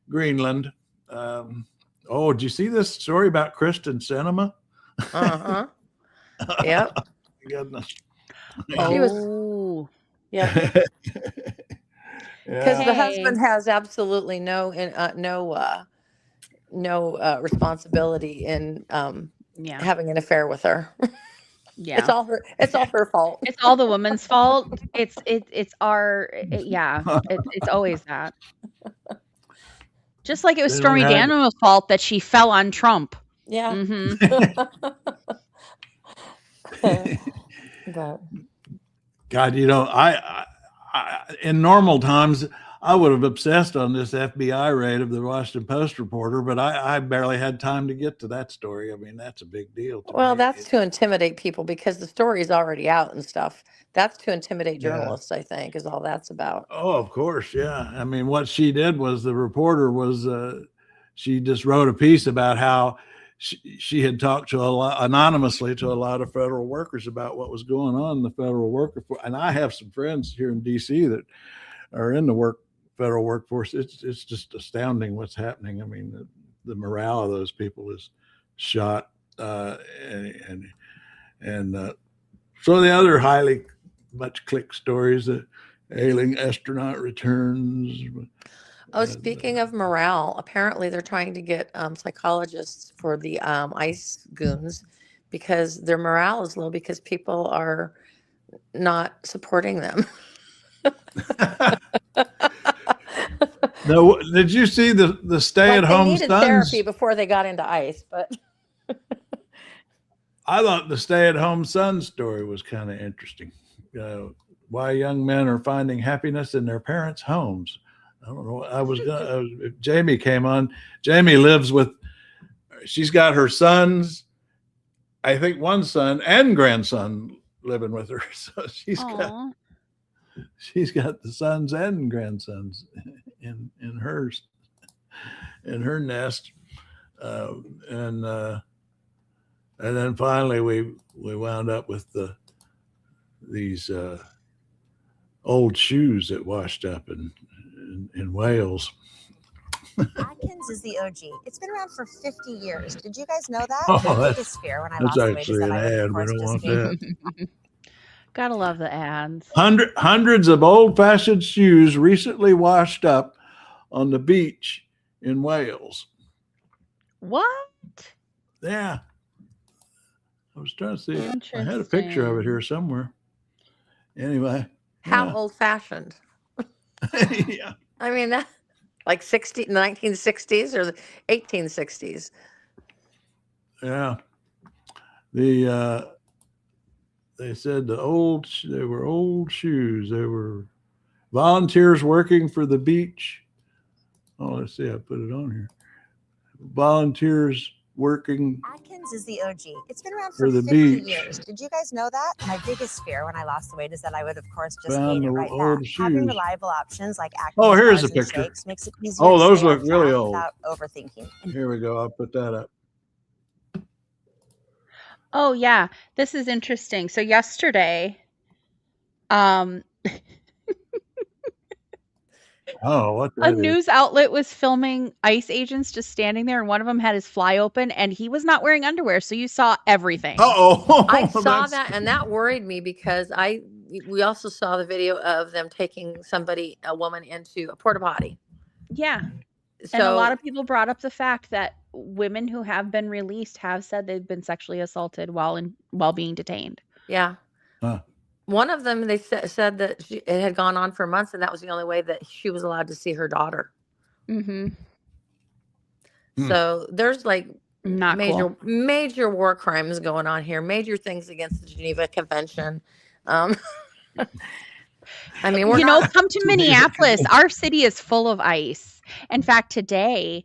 Greenland. Did you see this story about Kristen Sinema? Yep. Goodness. She was. Yeah. Because the husband has absolutely no responsibility in having an affair with her. Yeah. It's all her fault. It's all the woman's fault. It's always that. Just like it was Stormy Daniels' fault that she fell on Trump. Yeah. But. God, I in normal times I would have obsessed on this FBI raid of the Washington Post reporter, but I barely had time to get to that story. I mean, that's a big deal. Well, that's to intimidate people because the story is already out and stuff. That's to intimidate journalists, I think, is all that's about. Oh, of course. Yeah. I mean, what she did was the reporter was she just wrote a piece about how she had talked to anonymously to a lot of federal workers about what was going on in the federal workforce. And I have some friends here in DC that are in the federal workforce. It's just astounding what's happening. I mean, the morale of those people is shot, and So the other highly much clicked stories, the ailing astronaut returns. Oh, speaking of morale, apparently they're trying to get psychologists for the ice goons because their morale is low because people are not supporting them. No, did you see the stay-at-home they needed sons? therapy before they got into ice, but I thought the stay-at-home son story was kind of interesting. Why young men are finding happiness in their parents' homes. I don't know. Jamie came on. Jamie lives with. She's got her sons. I think one son and grandson living with her. So she's got the sons and grandsons in her nest, and then finally we wound up with these old shoes that washed up in Wales. Atkins is the OG. It's been around for 50 years. Did you guys know that? Oh, My biggest fear when I lost weight is that I would, of course, just that. Gotta love the ads. Hundreds of old-fashioned shoes recently washed up on the beach in Wales. What? Yeah. I was trying to see. I had a picture of it here somewhere. Anyway. How old-fashioned? Yeah. I mean, that like 1960s or the 1860s. Yeah. They said they were old shoes. They were volunteers working for the beach. Oh, let's see. I put it on here. Volunteers working. Atkins is the OG. It's been around for 50 years. Did you guys know that? My biggest fear when I lost the weight is that I would, of course, just gain it right back. Having reliable options like Atkins here's a bars and picture. shakes makes it easier Oh, to those stay look on really track old. without overthinking. Here we go. I'll put that up. Oh yeah, this is interesting. So yesterday, a news outlet was filming ICE agents just standing there, and one of them had his fly open, and he was not wearing underwear, so you saw everything. I saw that, and that worried me because we also saw the video of them taking a woman into a porta potty. Yeah. So, and a lot of people brought up the fact that women who have been released have said they've been sexually assaulted while being detained. Yeah. Huh. One of them, they said that it had gone on for months, and that was the only way that she was allowed to see her daughter. Mm-hmm. So there's like not major war crimes going on here, major things against the Geneva Convention. I mean, come to Minneapolis. Our city is full of ICE. In fact, today,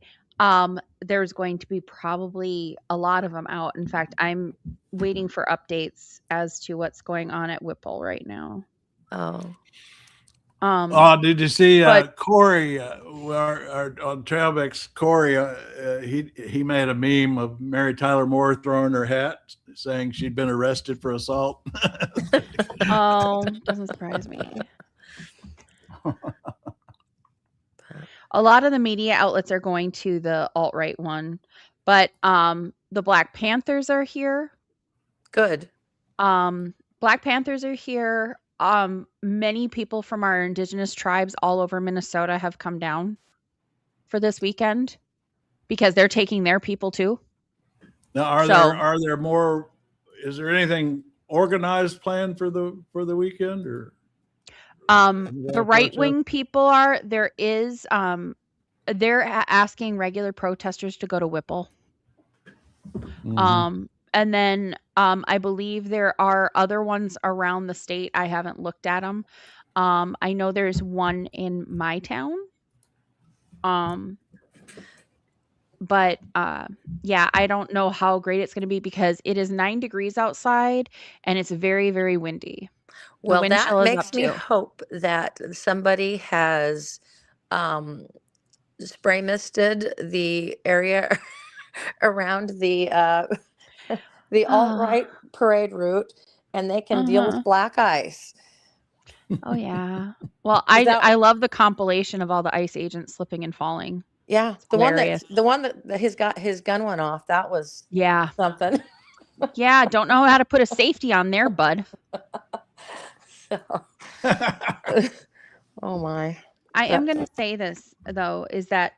there's going to be probably a lot of them out. In fact, I'm waiting for updates as to what's going on at Whipple right now. Did you see Corey on Trailmix? Corey, he made a meme of Mary Tyler Moore throwing her hat, saying she'd been arrested for assault. Doesn't surprise me. A lot of the media outlets are going to the alt-right one, but the Black Panthers are here. Good. Black Panthers are here. Many people from our indigenous tribes all over Minnesota have come down for this weekend because they're taking their people too. Now, are there more? Is there anything organized planned for the weekend or? The right-wing people are. There is. They're asking regular protesters to go to Whipple. Mm-hmm. And then I believe there are other ones around the state. I haven't looked at them. I know there's one in my town. But yeah, I don't know how great it's going to be because it is 9 degrees outside and it's very, very windy. Well, that makes me hope that somebody has spray misted the area around the alt-right parade route, and they can deal with black ice. Oh yeah. Well, I love the compilation of all the ICE agents slipping and falling. Yeah, the one that his gun went off. That was something. Yeah, don't know how to put a safety on there, bud. Oh my. I am going to say this, though, is that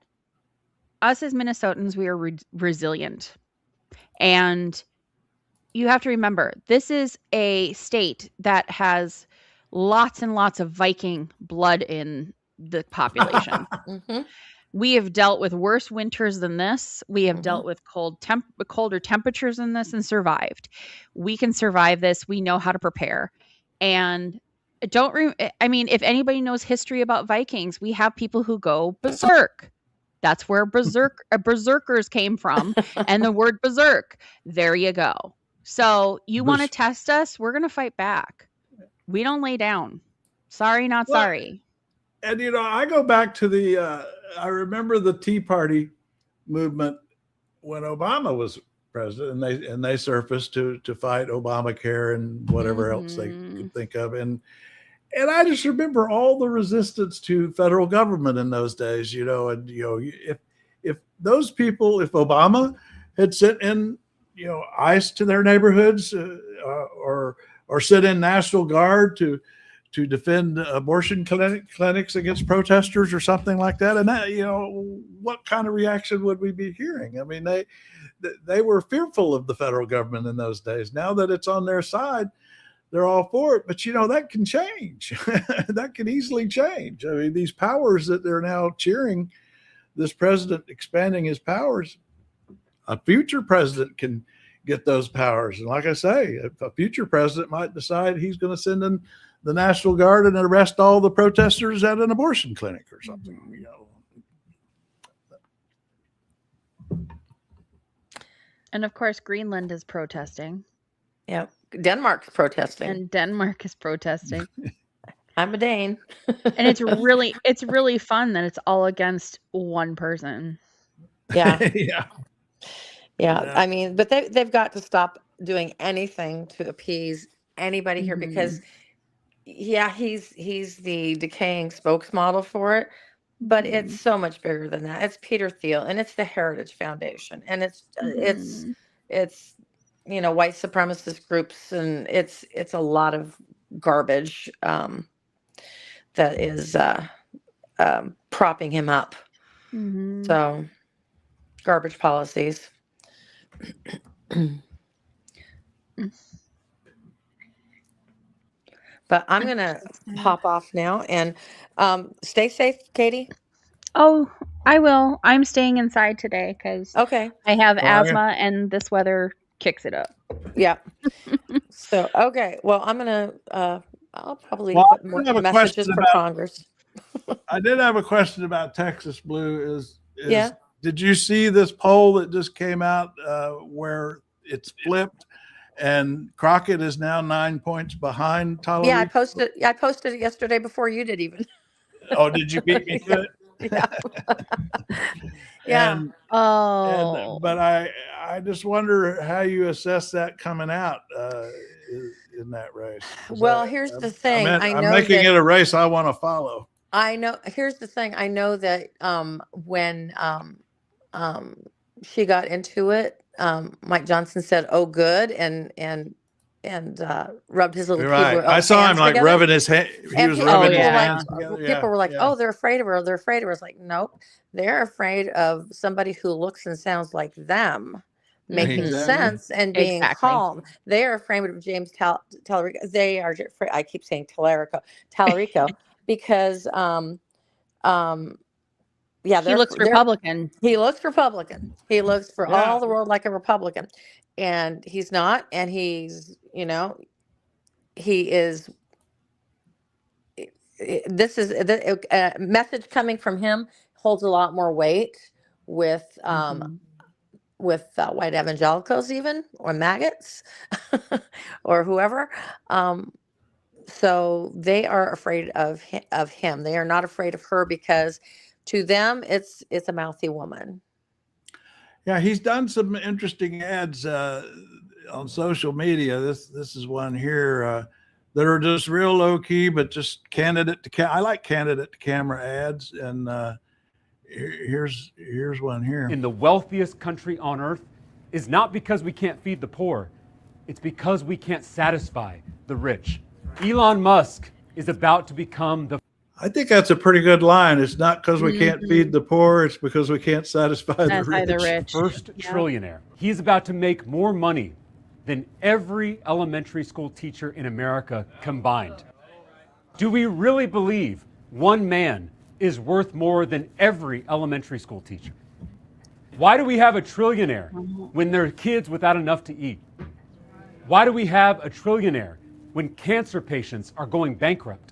us as Minnesotans, we are resilient. And you have to remember, this is a state that has lots and lots of Viking blood in the population. Mm-hmm. We have dealt with worse winters than this. We have dealt with colder temperatures than this and survived. We can survive this. We know how to prepare. And I mean, if anybody knows history about Vikings, we have people who go berserk. That's where berserkers came from, and the word berserk. There you go. So you want to test us? We're going to fight back. We don't lay down. Sorry, not sorry. And, you know, I go back to I remember the Tea Party movement when Obama was president, and they surfaced to fight Obamacare and whatever else they could think of. And I just remember all the resistance to federal government in those days, you know, and, you know, if those people, if Obama had sent in, you know, ICE to their neighborhoods or sent in National Guard to defend abortion clinics against protesters or something like that. And that, you know, what kind of reaction would we be hearing? I mean, they were fearful of the federal government in those days. Now that it's on their side, they're all for it. But, you know, that can change. That can easily change. I mean, these powers that they're now cheering, this president expanding his powers, a future president can get those powers. And like I say, a future president might decide he's going to send in the National Guard and arrest all the protesters at an abortion clinic or something, you know. And of course, Greenland is protesting. Yeah, Denmark's protesting. And Denmark is protesting. I'm a Dane. And it's really fun that it's all against one person. Yeah. Yeah. I mean, but they've got to stop doing anything to appease anybody here because he's the decaying spokesmodel for it, but it's so much bigger than that. It's Peter Thiel, and it's the Heritage Foundation, and it's you know, white supremacist groups, and it's a lot of garbage that is propping him up. So garbage policies. But I'm going to hop off now and stay safe, Katie. Oh, I will. I'm staying inside today because I have asthma and this weather kicks it up. Yeah. So, okay. Well, I'm going to, I'll probably put more messages for Congress. I did have a question about Texas Blue. Did you see this poll that just came out where it's flipped and Crockett is now 9 points behind Talarico? Yeah, I posted it yesterday before you did even. Oh, did you beat me to it? Yeah. But I just wonder how you assess that coming out in that race. Well, here's the thing. I'm making it a race I want to follow. I know. Here's the thing. I know that when she got into it, Mike Johnson said, "Oh, good," and rubbed his little. Right. I saw him like rubbing his hand. He was rubbing his hands together. People were like, "Oh, they're afraid of her. They're afraid of her." It's like, nope, they're afraid of somebody who looks and sounds like them, making sense and being calm. They are afraid of James Talarico. They are. I keep saying Talarico, because yeah, he looks Republican. He looks Republican. He looks for all the world like a Republican, and he's not. And he's, you know, he is. This is a message coming from him holds a lot more weight with white evangelicals, even, or maggots, or whoever. So they are afraid of him. They are not afraid of her because, to them, it's a mouthy woman. Yeah, he's done some interesting ads on social media. This is one here that are just real low key, but just candidate to I like candidate to camera ads, and here's one here. In the wealthiest country on earth is not because we can't feed the poor. It's because we can't satisfy the rich. Elon Musk is about to become the I think that's a pretty good line. It's not because we can't feed the poor, it's because we can't satisfy the rich. first trillionaire. He's about to make more money than every elementary school teacher in America combined. Do we really believe one man is worth more than every elementary school teacher? Why do we have a trillionaire when there are kids without enough to eat? Why do we have a trillionaire when cancer patients are going bankrupt?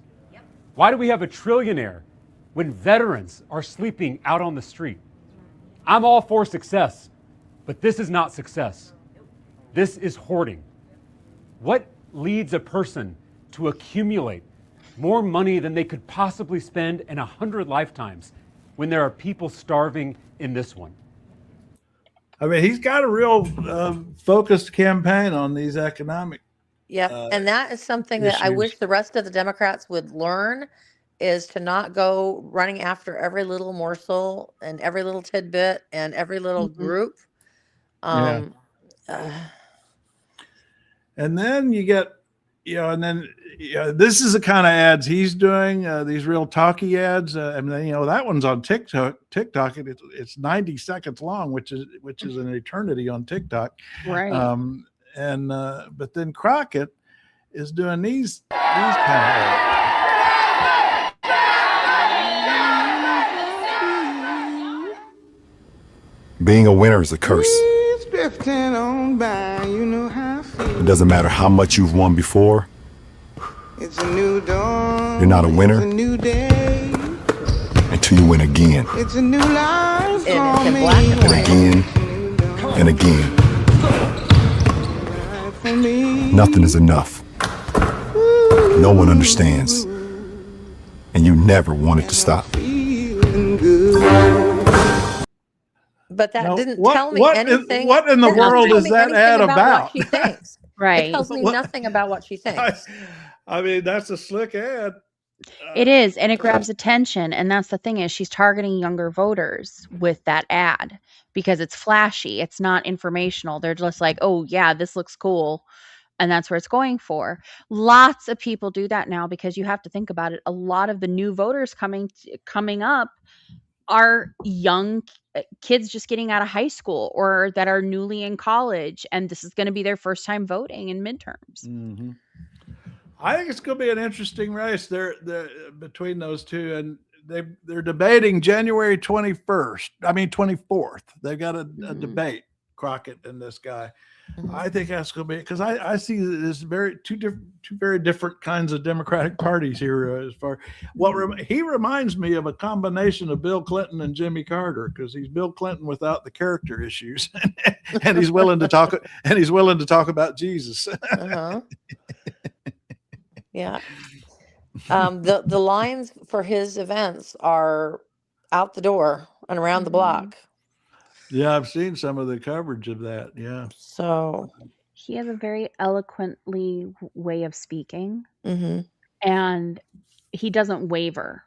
Why do we have a trillionaire when veterans are sleeping out on the street? I'm all for success, but this is not success. This is hoarding. What leads a person to accumulate more money than they could possibly spend in 100 lifetimes when there are people starving in this one? I mean, he's got a real focused campaign on these economic. Yeah, and that is something that I wish the rest of the Democrats would learn, is to not go running after every little morsel and every little tidbit and every little group. And then you get, and then this is the kind of ads he's doing, these real talky ads. I mean, that one's on TikTok, and it's 90 seconds long, which is an eternity on TikTok. Right. But then Crockett is doing these kind of ads. Being a winner is a curse. It doesn't matter how much you've won before. It's a new dawn. You're not a winner It's a new day. until you win again. It's a new life And for it's in me. black and white. Again and again. For me. Nothing is enough. No one understands. And you never want it to stop. Feeling good. But that Now, didn't what- tell me what in- anything. what in the That doesn't world tell is me that anything ad about? about? What she thinks. It Right. tells me What- nothing about what she thinks. I mean, that's a slick ad. It is, and it grabs attention, and that's the thing, is she's targeting younger voters with that ad because it's flashy. It's not informational. They're just like, "Oh yeah, this looks cool." And that's where it's going for. Lots of people do that now because you have to think about it. A lot of the new voters coming up are young kids just getting out of high school or that are newly in college, and this is going to be their first time voting in midterms. Mm-hmm. I think it's going to be an interesting race there between those two, and they're debating January 24th. They've got a debate, Crockett and this guy. I think that's going to be, because I see this two very different kinds of Democratic parties here. As far he reminds me of a combination of Bill Clinton and Jimmy Carter, because he's Bill Clinton without the character issues, and he's willing to talk about Jesus. Uh-huh. Yeah. The lines for his events are out the door and around the block. Yeah, I've seen some of the coverage of that. Yeah. So He has a very eloquently way of speaking, mhm. and he doesn't waver.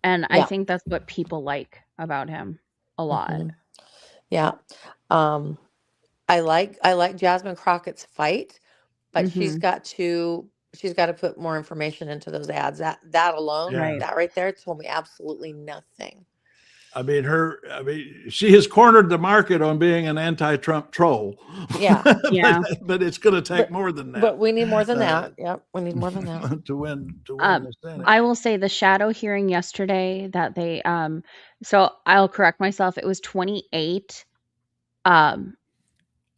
And I Yeah. think that's what people like about him a lot. Mhm. Yeah. I like Jasmine Crockett's fight, but she's got to put more information into those ads. That alone, Yeah. that right there told me absolutely nothing. I mean, she has cornered the market on being an anti-Trump troll. Yeah. Yeah. but it's going to take more than that. But we need more than that. Yep, we need more than that. to win the Senate. I will say the shadow hearing yesterday that they so I'll correct myself, it was 28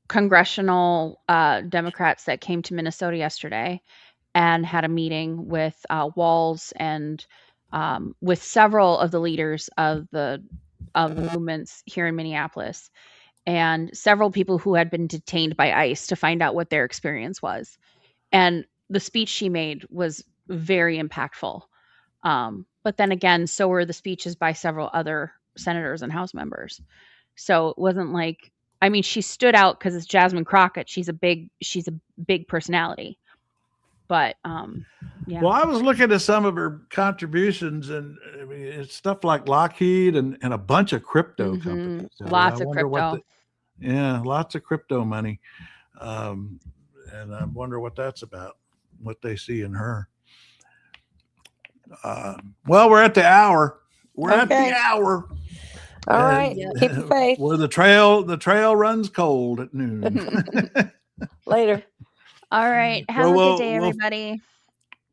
congressional Democrats that came to Minnesota yesterday and had a meeting with Walz and with several of the leaders of the movements here in Minneapolis, and several people who had been detained by ICE to find out what their experience was. And the speech she made was very impactful. But then again, so were the speeches by several other senators and House members. So it wasn't like, I mean, she stood out because it's Jasmine Crockett. She's a big personality. But yeah. Well, I was looking at some of her contributions, and I mean, it's stuff like Lockheed and a bunch of crypto companies. So Lots I of wonder crypto. lots of crypto money. And I wonder what that's about, what they see in her. Well, we're at the hour. We're at the hour. All right. Keep the faith. Where the trail runs cold at noon. Later. All right. Have a good day, everybody.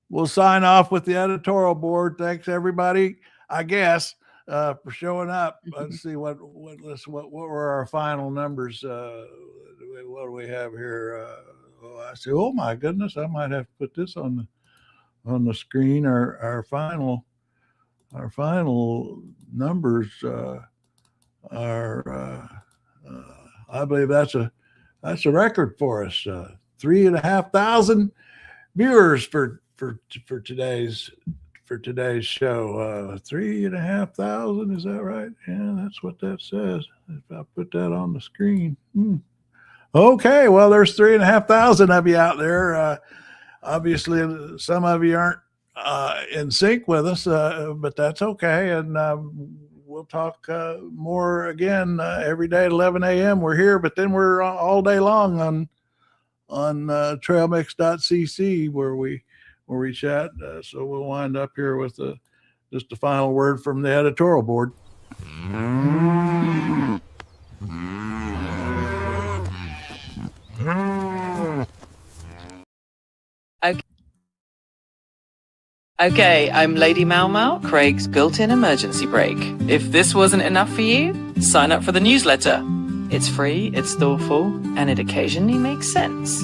We'll sign off with the editorial board. Thanks everybody, I guess, for showing up. Let's see what were our final numbers. What do we have here? I see. Oh my goodness, I might have to put this on the screen. Our final numbers are. I believe that's a record for us. 3,500 viewers for today's show. 3,500, is that right? Yeah, that's what that says. If I put that on the screen. Okay, well, there's 3,500 of you out there. Obviously, some of you aren't in sync with us, but that's okay. And we'll talk more again every day at 11 a.m. We're here, but then we're all day long on trailmix.cc where we chat. So we'll wind up here with just a final word from the editorial board. Okay, I'm Lady Mau Mau, Craig's built-in emergency brake. If this wasn't enough for you, sign up for the newsletter. It's free, it's thoughtful, and it occasionally makes sense.